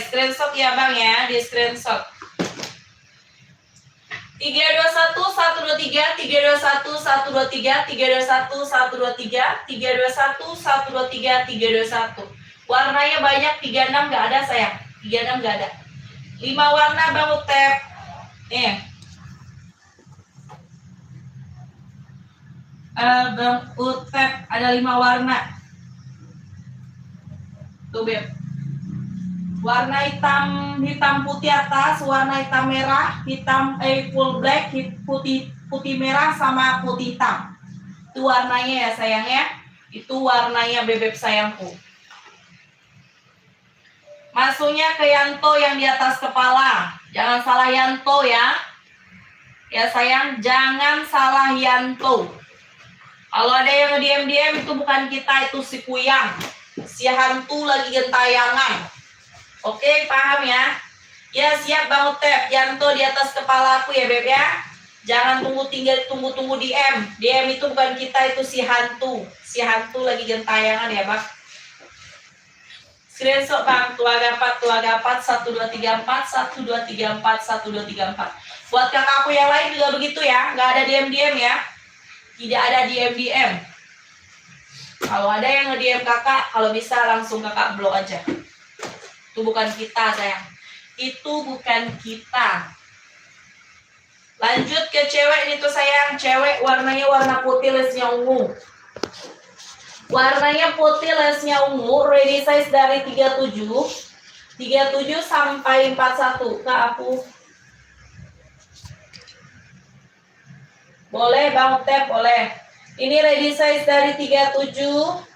screenshot ya Bang ya, di screenshot. 321 123 321 123 321 123 321 123 321. Warnanya banyak, 36 nggak ada sayang. 36 nggak ada. 5 warna Bang Utep. Nih. Bang Utep ada 5 warna. Tuh Beb. Warna hitam putih atas, warna hitam merah, full black, putih merah sama putih hitam. Itu warnanya ya sayang ya. Itu warnanya bebek sayangku. Masuknya ke Yanto yang di atas kepala. Jangan salah Yanto ya. Ya sayang, jangan salah Yanto. Kalau ada yang nge-DM itu bukan kita, itu si Kuyang. Si hantu lagi gentayangan. Oke, paham ya? Ya siap Bang Utep. Yanto di atas kepala aku ya Beb ya. Jangan tunggu DM. DM itu bukan kita, itu si hantu. Si hantu lagi gentayangan ya Bang. Screenshot Bang, Tuaga 4 1 2 3 4 1 2 3 4 1 2 3 4. Buat kakakku yang lain juga begitu ya, nggak ada DM ya. Tidak ada DM. Kalau ada yang nge-DM kakak, kalau bisa langsung kakak blok aja. Itu bukan kita sayang. Itu bukan kita. Lanjut ke cewek ini tuh sayang. Cewek warnanya warna putih lesnya ungu. Warnanya putih lesnya ungu. Ready size dari 37 sampai 41. Kak aku. Boleh Bang Utep, boleh. Ini ready size dari 38,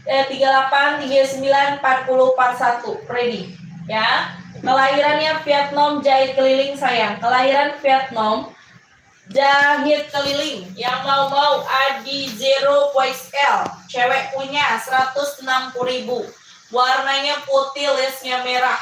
39, 40, 41. Ready. Ya. Kelahirannya Vietnam, jahit keliling sayang. Kelahiran Vietnam, jahit keliling. Yang mau Adi Zero Voice L. Cewek punya 160.000. Warnanya putih, lesnya merah.